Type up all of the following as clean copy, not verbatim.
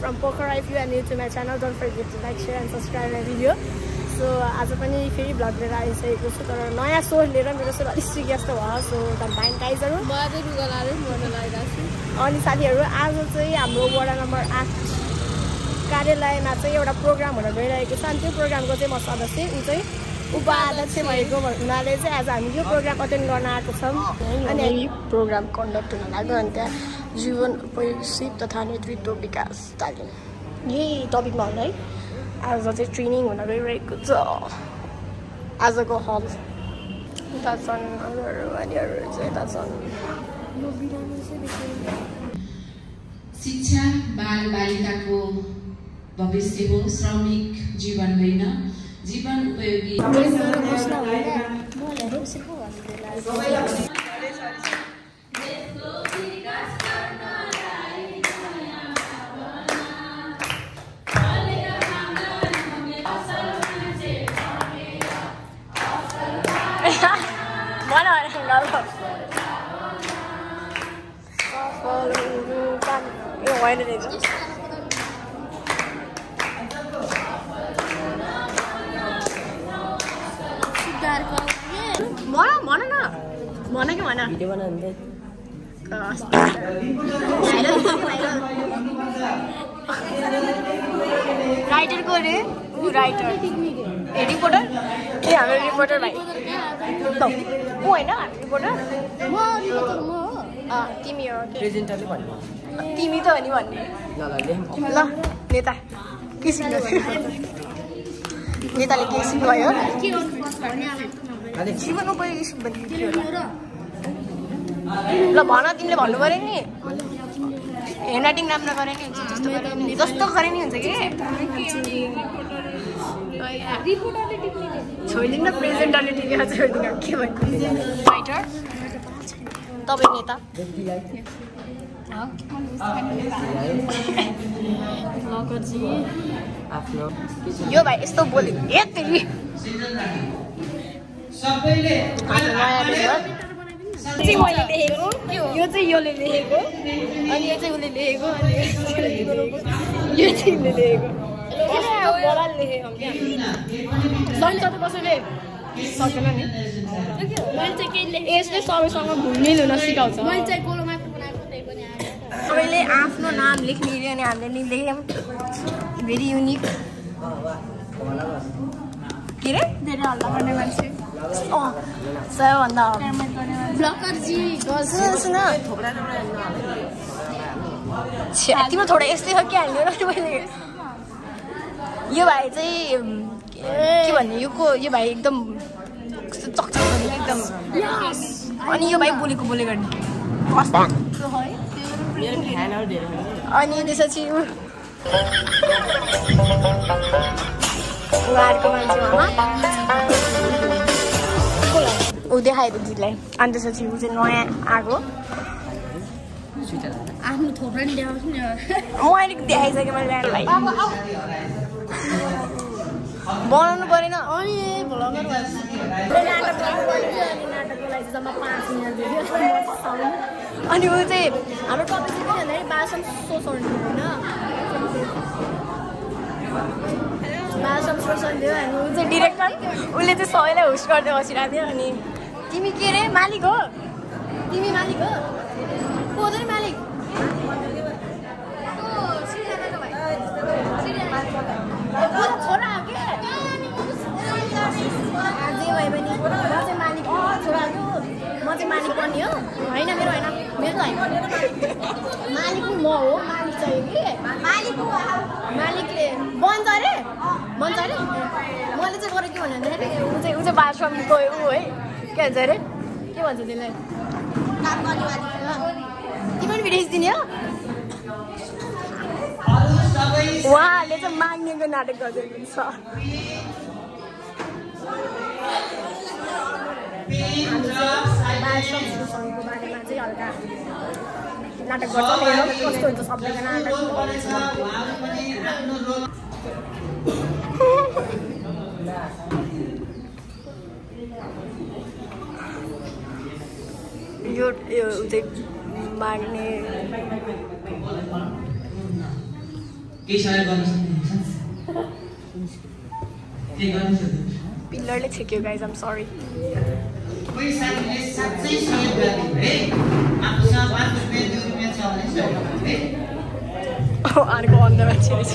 from Pokhara. If you are new to my channel, don't forget to like, share and subscribe my video. So आज पनि फेरि vlog लिएर आइसकेको छु तर नयाँ सोच लिएर मेरो सोच अलिक सिरियस त भयो सो द भाइन गाइजहरु म चाहिँ रुगा लाएर मोर्न लागिरहेको छु अनि साथीहरु आज चाहिँ हाम्रो वडा नम्बर 8 कार्यालयमा चाहिँ एउटा प्रोग्राम हुन गइरहेको छ अनि त्यो प्रोग्रामको चाहिँ म सदस्य उ चाहिँ उपाध्यक्ष भएको हुनाले चाहिँ आज हामी यो प्रोग्राम अटेन्ड गर्न आएको छौं अनि यो प्रोग्राम कन्डक्ट हुन लाग्यो अनि त्यहाँ जीवन उपयोगी सिप तथा नेतृत्व विकास तालिम यही टपिकमा होला है आज चाहिँ ट्रेनिङ हुन गइरहेको छ आजको हल उता छन् अरूहरू चाहिँ यता छन् यो बिरामी चाहिँ शिक्षा बाल बालिकाको भविष्य हो श्रमिक जीवन होइन जीवन उपयोगी राइटर को रे ऊ राइटर रिपोर्टर के हाम्रो रिपोर्टर भाइ ऊ हैन रिपोर्टर म रिपोर्टर म हो तिमी हो प्रेजेन्टरले भन्नु तिमी त हो नि भन्ने ल नेता के सिक्नु नेताले के सिक्नु भयो जीवन उपयोगी ल भन तिमीले भन्नु पर्यो नि ह्यान्डराइटिङ राम्रो गरे नि हुन्छ जस्तो गरे नि हुन्छ कि छोइदिनु न प्रेजेन्टरले टिकेर छोइदिनु के भन्नु राइटर तपाईँ नेता यो भाइ यस्तो बोले मैले लेखेको यो चाहिँ योले लेखेको अनि यो चाहिँ उसले लेखेको अनि यो चाहिँ उसले लेखेको बलाले लेखेको सन्च त कसैले सकेन नि यसले सबैसँग घुलमिल हुन सिकाउँछ सबैले आफ्नो नाम लेख्ने अरे अनि हामीले लेख्यौँ भेरी युनिक के रे धेरै हल्ला गर्ने मान्छे सबैभन्दा ब्लकरजी सुन तिम्रो थोडा यस्तै हो कि हाल्यो र मैले यो भाइ चाहिँ के भन्ने यो भाइ एकदम चकचक गर्ने एकदम अनि यो भाइ बोलेको गर्ने अनि त्यसपछि उहाँहरूको मान्छे ऊ देखाएको गीतलाई अनि त्यसपछि ऊ चाहिँ नयाँ आएको आफ्नो थोप्रा नि देखाउँछु नि मैले देखाइसकेँ मैले बिहानलाई बनाउनु परेन अनि भ्लगर नाटक अनि नाटकको लागि जम्मा 5 मिनट दियो अनि ऊ चाहिँ हाम्रो टपिक चाहिँ के भन्दाखेरि बाल शोषण होइन बाल शोषण दियो अनि ऊ चाहिँ डिरेक्टर उसले चाहिँ सबैलाई होस्ट गर्दै बसिरहेको थियो अनि तिमी के रे मालिक हो तिमी मालिक हो को नि मालिक छोरा हो के जे भए पनि म चाहिँ मालिक छोरा म चाहिँ मालिक पनि हो होइन मेरो त होइन मालिक म हो मालिक चाहिँ कि मालिकले बन्छ अरे मैले चाहिँ गरेँ के भन्दाखेरि ऊ चाहिँ बाथरुम गयो ऊ है के भन्छ अरे के भन्छ त्यसलाई तिमी पनि भिडियो दिने हो उहाँहरूले चाहिँ माग्नेको नाटक गर्दै हुन्छ बालश्रमको बारेमा चाहिँ हल्का नाटक गर्छ कस्तो हुन्छ सबैको नाटक यो चाहिँ माग्ने केही सहयोग गर्न सक्नुहुन्छ केही गर्न सक्नुहुन्छ पिल्लरले छेक्यो गाइज आम सरी कोही साथीले साँच्चै सहयोग गरिदियो है आफूसँग 5 रुपियाँ 2 रुपियाँ छ भने सहयोग गर्नु है अर्को अन्ध मान्छेले छ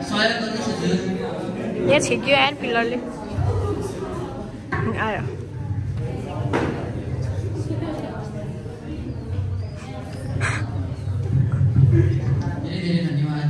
सहयोग गर्न सक्नुहुन्छ यहाँ छेक्यो यार पिल्लरले आयो धेरै धन्यवाद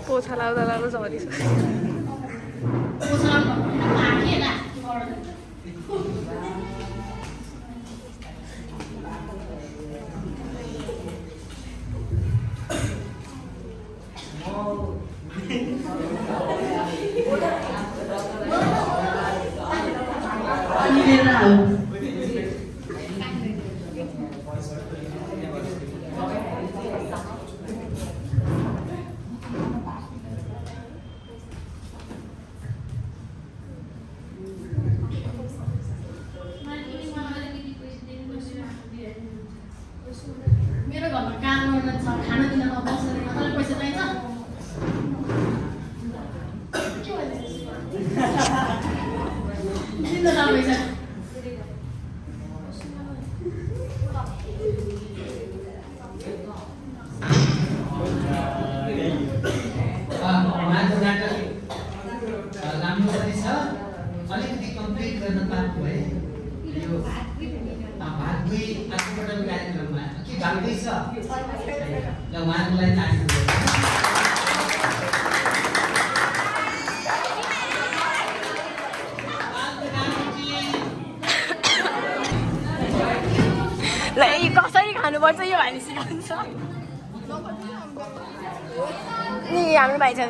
पोछा लाउँदा लाउँदा झरिसक्यो मेरो घरमा काम गर्न छ खाना दिन बस्दैन मलाई पैसा चाहिन्छ के भन्दैछ पैसा अलिकति कम्प्लिट गर्न पाएको भए यो भाग 2 आजपटक कार्यक्रममा के भाग 2 छ ल उहाँको लागि ताली ल यो कसरी खानुपर्छ यो हामी सिकाउँछ नि हाम्रो भाइ छ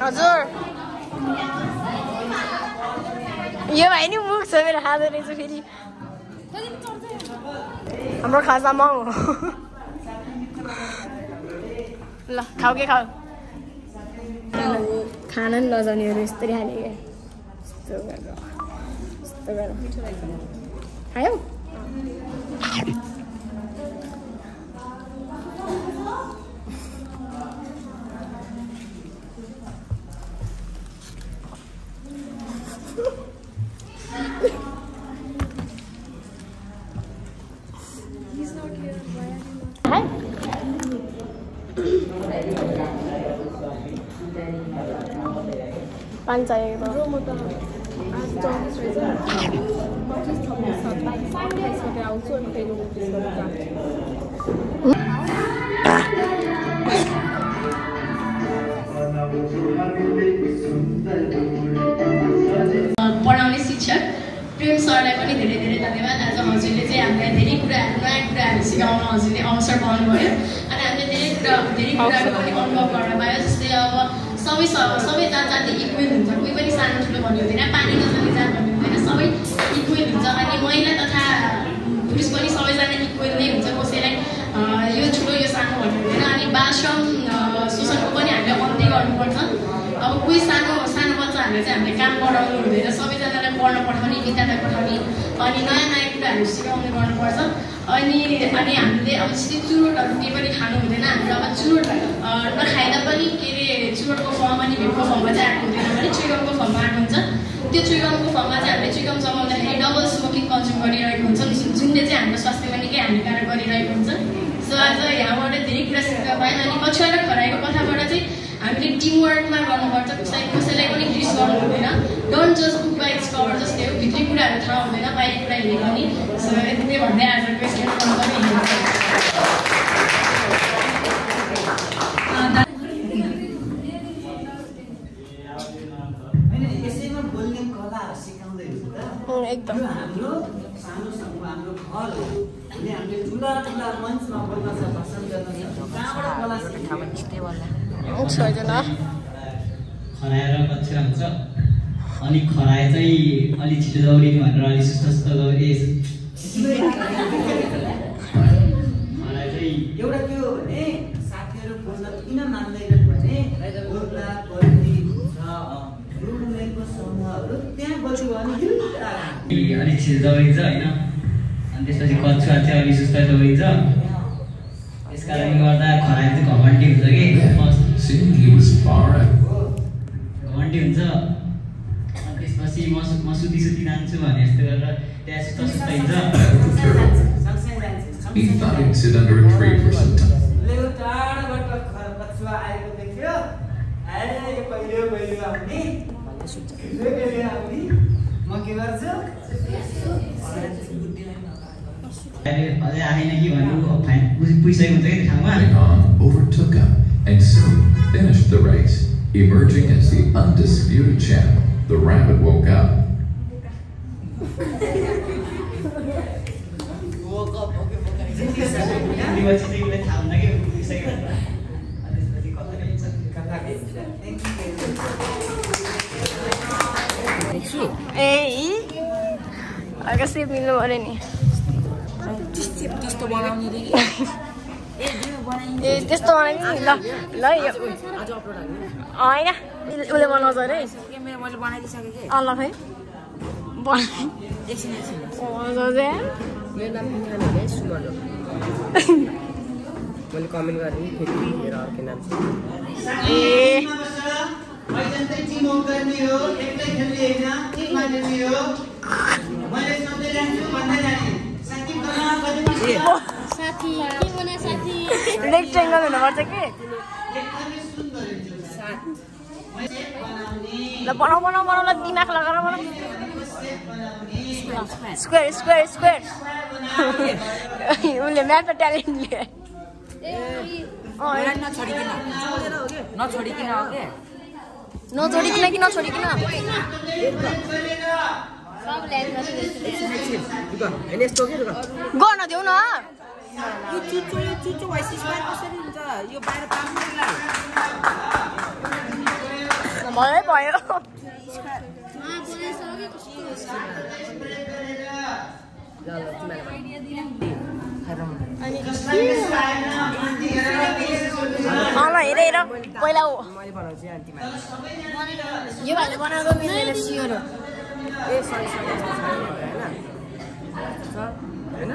हजुर यो भाइ नि मुख छ मेरो खाँदो रहेछ फेरि हाम्रो खाजामा हो ल खाऊ के खाऊ खाना नि लजाउनेहरू यस्तरी खाने क्या यस्तो गरेर खायो पानी चाहिएको पढाउने शिक्षक प्रेम सरलाई पनि धेरै धेरै धन्यवाद। आज हजुरले चाहिँ हामीलाई धेरै कुराहरू नयाँ कुराहरू सिकाउन हजुरले अवसर पाउनुभयो अनि हामीले धेरै धेरै कुराहरू पनि अनुभव गर्न पायो। जस्तै अब सबै जात इक्वेल हुन्छ, कोही पनि सानो ठुलो भन्ने हुँदैन, पानी नचल्ने जात भन्ने हुँदैन, सबै इक्वेल हुन्छ। अनि महिला तथा पुरुष पनि सबैजना इक्वेल नै हुन्छ, कसैलाई यो ठुलो यो सानो भन्ने हुँदैन। अनि बाल श्रम शोषणको पनि हामीले अन्त्य गर्नुपर्छ। अब कोही सानो सानो बच्चाहरूले चाहिँ हामीले काम गराउनु हुँदैन, सबैजनालाई पढ्न पठाउने, विद्यालय पठाउने, अनि नयाँ नयाँ कुराहरू सिकाउने गर्नुपर्छ। अनि हामीले अब जस्तै चुरोटहरू केही पनि खानु हुँदैन। हामीले अब चुरोट नखाइदा पनि के अरे चुरोटको फर्म अनि भिमको फर्ममा चाहिँ आएको हुँदैन भने चुइगमको फर्ममा आएको हुन्छ। त्यो चुइगमको फर्ममा चाहिँ हामीले चुइगम चलाउँदाखेरि डबल स्मोकिङ कन्ज्युम गरिरहेको हुन्छ, जुनले चाहिँ हाम्रो स्वास्थ्यमा निकै हानिकारक गरिरहेको हुन्छ। सो आज यहाँबाट धेरै कुरा सिक्न पायौँ। अनि कछुवा र खरायोको कथाबाट चाहिँ हामीले टिमवर्कमा गर्नुपर्छ, कसैलाई पनि रिस गर्नु हुँदैन। Don't just book by its cover, जस्तै हो भित्री कुराहरू थाहा हुँदैन, बाहिर कुरा हेरेको पनि। सो यति नै भन्दै आजको स्टेट यसैमा बोल्ने कलाहरू सिकाउँदै हुन्छ। एकदम हाम्रो सानो हाम्रो घर हो, अनि हामीले ठुला ठुला मञ्चमा बोल्न छ, भाषण गर्न छ, कहाँबाट कला छैन। खराएर कक्षा हुन्छ, अनि खराए चाहिँ अलिक छिटो दौडिने भनेर अलिक सुस्त दौडे। खराए चाहिँ एउटा के हो भने साथीहरू बोल्न किन मान्दैनन् भने बोल्दा बोल्ने रुमको समूहहरू त्यहाँ बस्यो भने अलिक छिटो दौडिन्छ होइन। अनि त्यसपछि कछुवा चाहिँ अलिक सुस्त दौडिन्छ। त्यस कारणले गर्दा खराए चाहिँ घमण्डी हुन्छ कि घमण्डी हुन्छ। अनि त्यसपछि म सुती जान्छु भने जस्तो गरेर त्यहाँ सुस्त हिँड्छ। He thought he'd sit under a tree for some time. टाढाबाट कछुवा आएको देख्यो, कहिले आउने म के गर्छु अझै आएन कि भन्नु पुगिसकेको हुन्छ कि त्यो ठाउँमा। Khan overtook him and soon finished the race. Emerging as the undisputed champ, the rabbit woke up. कसरी मिल्नु पऱ्यो नि। ए त्यस्तो बनाइदिनु नि। ल ल होइन उसले बनाउँछ अरे। मैले बनाइदिइसकेँ कि ल खै एकछिन मेरो नाम तिमीले सुमन हो। मैले कमेन्ट गरेँ नि फेरि हेर अर्कै नाम छ। मैदानकै टिम अप गर्ने हो, एक्लै खेल्ने हैन, टिममा खेल्ने हो। मैले सधैँ जान्छु भन्दै जाने। साथी बना बजेपछि साथी के बना साथी रेक्टेङ्गल हुनुपर्छ कि। एकदमै सुन्दर हुन्छ साथ। मैले बनाउने ल बनाऊ बनाऊ बनाऊ, ल दिमाग लगाएर बनाऊ। बनाउने स्क्वायर स्क्वायर स्क्वायर। उसले म्याथमा ट्यालेन्ट लिए। नछोडिकन नछोडिकन हो के नछोडिकन कि नछोडिकन होइन यस्तो के गर्न देऊ न। यो चुच्चो भएपछि स्क्वायर कसरी हुन्छ? यो बाहिर पार्नुलाई भयो भयो। ल हेर हेर पहिला मैले बनाउँछु आन्टीमा। यो भाइले बनाएको मिल्दैन सियोर हो। ए सरी सरी होइन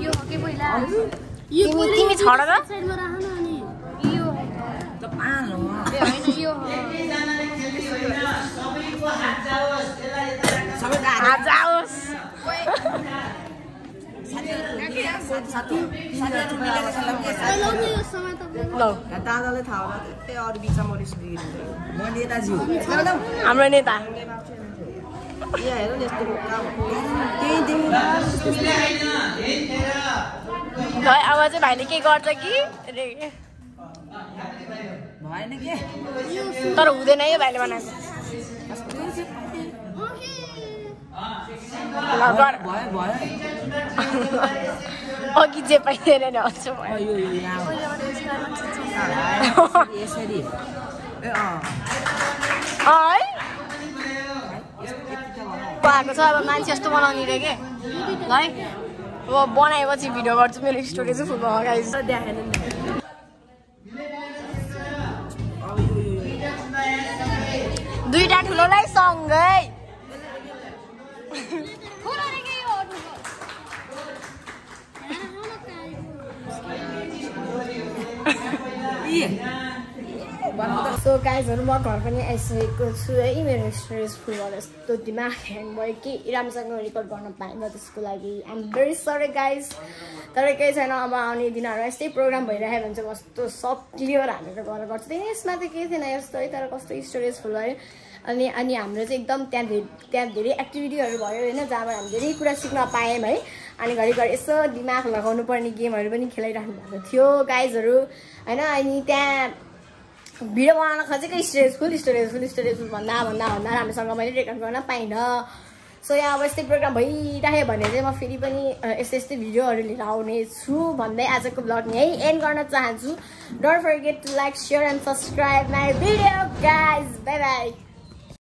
यो हो के पहिला तिमी छड र साइडमा राख न। अनि यो त पान हो ए हैन यो हो एकैजनाले खेल्ने होइन, सबैको हात जाओस्, त्यसलाई यता राख्नु। सबै हात जाओस्। साथीहरु मिलेर खेल्दा पनि लाउने यो समय तपाईँ ल दादालाई थाहा होला त्यही अरू बिचमा रिस बिग्रिन्छ। म नेताजी हो हाम्रो नेता। यहाँ हेर न यस्तो काम उसले हैन, हेरेर अब चाहिँ भाइले के गर्छ कि भएन के तर हुँदैन है भाइले बनाएको। ल गर भयो भयो अघि जे पाइँदैन नि हजुर यो यहाँ यसरी भएको छ अब मान्छे यस्तो बनाउने रे के ल है अब बनाएपछि भिडियो गर्छु मेरो स्टोरी चाहिँ फुल गाइस देखाएन नि दुईटा ठुलोलाई सँगै सो गाइजहरू म घर पनि आइसकेको छु है मेरो स्टोरेज फुल भएर यस्तो दिमाग ह्याङ भयो कि राम्रोसँग रेकर्ड गर्न पाइनँ त्यसको लागि I am very sorry guys तर केही छैन अब आउने दिनहरू यस्तै प्रोग्राम भइरहेको भने चाहिँ म यस्तो सब क्लियर हालेर गरेर गर्छु यसमा चाहिँ केही थिएन यस्तो है तर कस्तो स्टोरेज फुल भयो अनि हाम्रो चाहिँ एकदम त्यहाँ धेरै एक्टिभिटीहरू भयो होइन जहाँबाट हामी धेरै कुरा सिक्न पायौँ है अनि घरिघरि यसो दिमाग लगाउनु पर्ने गेमहरू पनि खेलाइराख्नु भएको थियो गाइजहरू होइन अनि त्यहाँ भिडियो बनाउन खोजेको स्टोरेज फुल भन्दा राम्रोसँग मैले रेकर्ड गर्न पाइनँ सो यहाँ अब यस्तै प्रोग्राम भइराख्यो भने चाहिँ म फेरि पनि यस्तै भिडियोहरू लिएर आउने छु भन्दै आजको ब्लग यही एन्ड गर्न चाहन्छु don't forget to like share and subscribe my video guys bye by